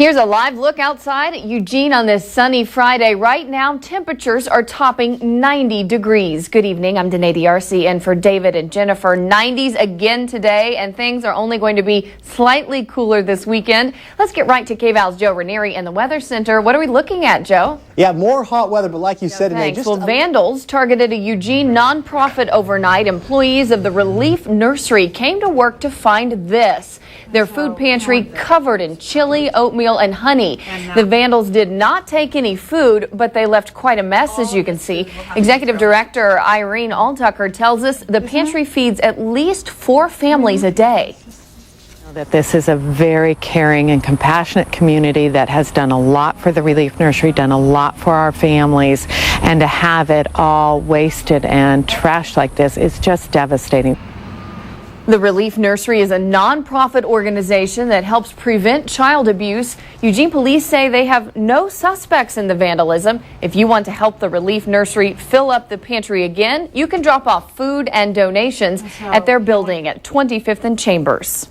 Here's a live look outside at Eugene on this sunny Friday. Right now, temperatures are topping 90 degrees. Good evening. I'm Danae D'Arcy, and for David and Jennifer, 90s again today, and things are only going to be slightly cooler this weekend. Let's get right to KVAL's Joe Ranieri in the Weather Center. What are we looking at, Joe? Yeah, more hot weather, but like you said, Danae, Well, vandals targeted a Eugene nonprofit overnight. Employees of the Relief Nursery came to work to find this. Their food pantry covered in chili, oatmeal, and honey. The vandals did not take any food, but they left quite a mess, as you can see. Executive Director Irene Altucker tells us the pantry feeds at least 4 families a day. That this is a very caring and compassionate community that has done a lot for the Relief Nursery, done a lot for our families, and to have it all wasted and trashed like this is just devastating. The Relief Nursery is a nonprofit organization that helps prevent child abuse. Eugene police say they have no suspects in the vandalism. If you want to help the Relief Nursery fill up the pantry again, you can drop off food and donations at their building at 25th and Chambers.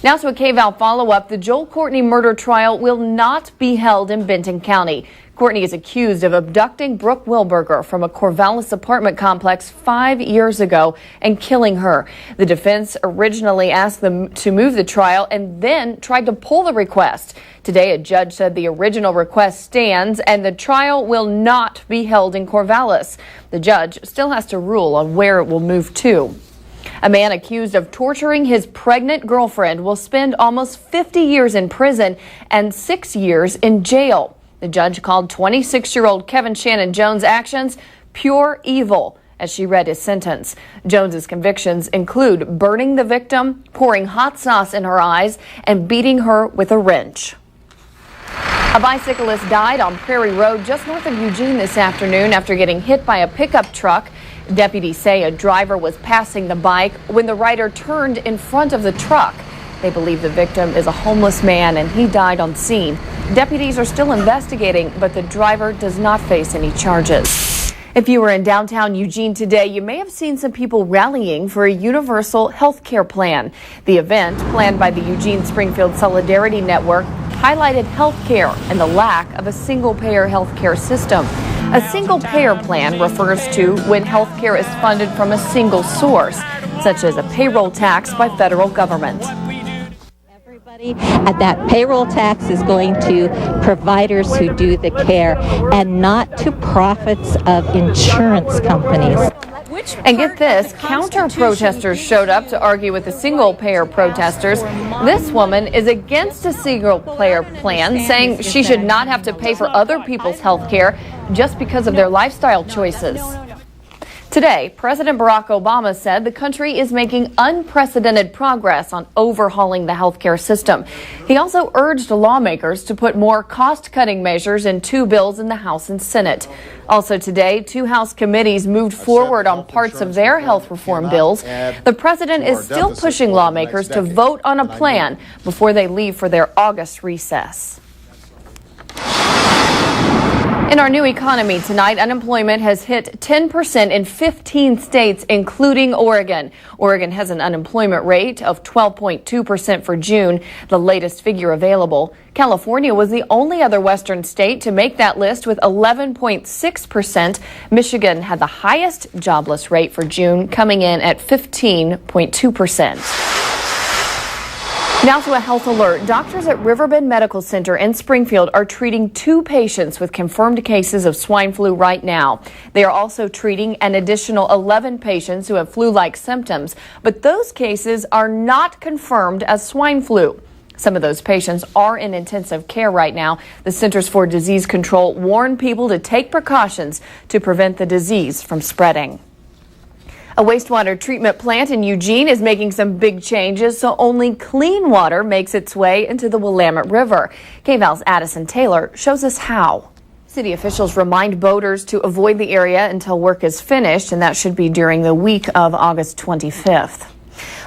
Now to a KVAL follow-up. The Joel Courtney murder trial will not be held in Benton County. Courtney is accused of abducting Brooke Wilberger from a Corvallis apartment complex 5 years ago and killing her. The defense originally asked them to move the trial and then tried to pull the request. Today, a judge said the original request stands and the trial will not be held in Corvallis. The judge still has to rule on where it will move to. A man accused of torturing his pregnant girlfriend will spend almost 50 years in prison and 6 years in jail. The judge called 26-year-old Kevin Shannon Jones' actions pure evil as she read his sentence. Jones's convictions include burning the victim, pouring hot sauce in her eyes, and beating her with a wrench. A bicyclist died on Prairie Road just north of Eugene this afternoon after getting hit by a pickup truck. Deputies say a driver was passing the bike when the rider turned in front of the truck. They believe the victim is a homeless man and he died on scene. Deputies are still investigating, but the driver does not face any charges. If you were in downtown Eugene today, you may have seen some people rallying for a universal health care plan. The event, planned by the Eugene Springfield Solidarity Network, highlighted health care and the lack of a single-payer health care system. A single-payer plan refers to when health care is funded from a single source, such as a payroll tax by federal government. And that payroll tax is going to providers who do the care and not to profits of insurance companies. And get this, counter-protesters showed up to argue with the single-payer protesters. This woman is against a single-payer plan, saying she should not have to pay for other people's health care just because of their lifestyle choices. Today, President Barack Obama said the country is making unprecedented progress on overhauling the healthcare system. He also urged lawmakers to put more cost-cutting measures in 2 bills in the House and Senate. Also today, 2 House committees moved forward on parts of their health reform bills. The president is still pushing lawmakers to vote on a plan before they leave for their August recess. In our new economy tonight, unemployment has hit 10% in 15 states, including Oregon. Oregon has an unemployment rate of 12.2% for June, the latest figure available. California was the only other western state to make that list with 11.6%. Michigan had the highest jobless rate for June, coming in at 15.2%. Now to a health alert. Doctors at Riverbend Medical Center in Springfield are treating 2 patients with confirmed cases of swine flu right now. They are also treating an additional 11 patients who have flu-like symptoms, but those cases are not confirmed as swine flu. Some of those patients are in intensive care right now. The Centers for Disease Control warn people to take precautions to prevent the disease from spreading. A wastewater treatment plant in Eugene is making some big changes, so only clean water makes its way into the Willamette River. KVAL's Addison Taylor shows us how. City officials remind boaters to avoid the area until work is finished, and that should be during the week of August 25th.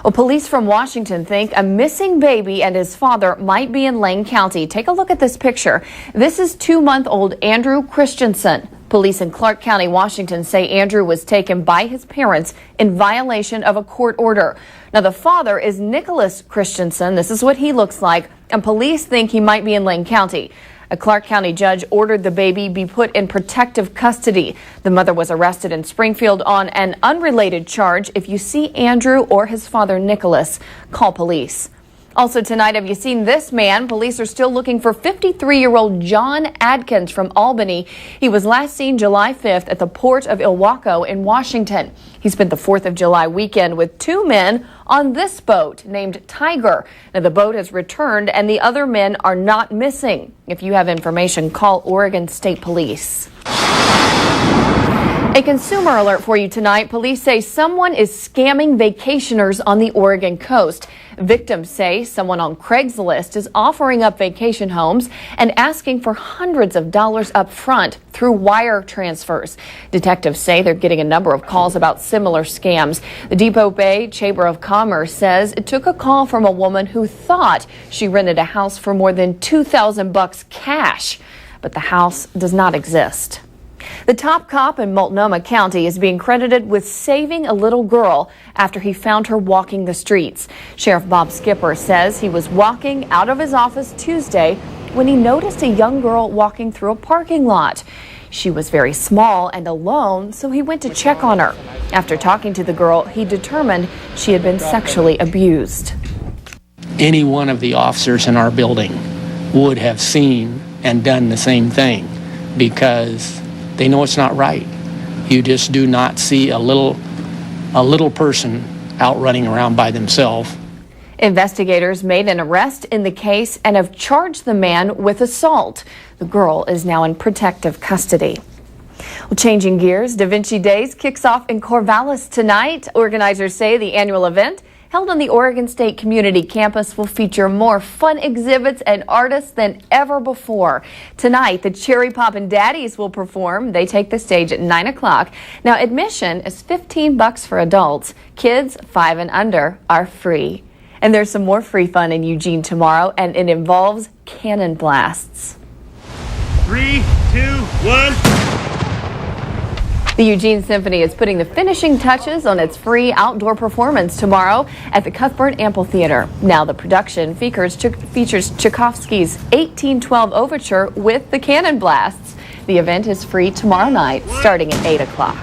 Well, police from Washington think a missing baby and his father might be in Lane County. Take a look at this picture. This is 2-month-old Andrew Christensen. Police in Clark County, Washington say Andrew was taken by his parents in violation of a court order. Now, the father is Nicholas Christensen. This is what he looks like, and police think he might be in Lane County. A Clark County judge ordered the baby be put in protective custody. The mother was arrested in Springfield on an unrelated charge. If you see Andrew or his father Nicholas, call police. Also tonight, have you seen this man? Police are still looking for 53-year-old John Adkins from Albany. He was last seen July 5th at the port of Ilwaco in Washington. He spent the 4th of July weekend with two men on this boat named Tiger. Now, the boat has returned and the other men are not missing. If you have information, call Oregon State Police. A consumer alert for you tonight. Police say someone is scamming vacationers on the Oregon coast. Victims say someone on Craigslist is offering up vacation homes and asking for hundreds of dollars up front through wire transfers. Detectives say they're getting a number of calls about similar scams. The Depot Bay Chamber of Commerce says it took a call from a woman who thought she rented a house for more than $2,000 cash, but the house does not exist. The top cop in Multnomah County is being credited with saving a little girl after he found her walking the streets. Sheriff Bob Skipper says he was walking out of his office Tuesday when he noticed a young girl walking through a parking lot. She was very small and alone, so he went to check on her. After talking to the girl, he determined she had been sexually abused. Any one of the officers in our building would have seen and done the same thing because they know it's not right. You just do not see a little person out running around by themselves. Investigators made an arrest in the case and have charged the man with assault. The girl is now in protective custody. Well, changing gears, Da Vinci Days kicks off in Corvallis tonight. Organizers say the annual event held on the Oregon State Community Campus will feature more fun exhibits and artists than ever before. Tonight, the Cherry Poppin' Daddies will perform. They take the stage at 9 o'clock. Now, admission is $15 for adults. Kids 5 and under are free. And there's some more free fun in Eugene tomorrow, and it involves cannon blasts. 3, 2, 1. The Eugene Symphony is putting the finishing touches on its free outdoor performance tomorrow at the Cuthbert Amphitheater. Now the production features Tchaikovsky's 1812 Overture with the cannon blasts. The event is free tomorrow night starting at 8 o'clock.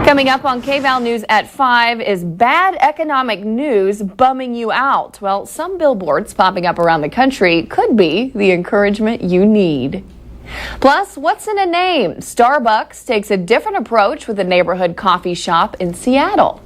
Coming up on KVAL News at 5 is bad economic news bumming you out. Well, some billboards popping up around the country could be the encouragement you need. Plus, what's in a name? Starbucks takes a different approach with a neighborhood coffee shop in Seattle.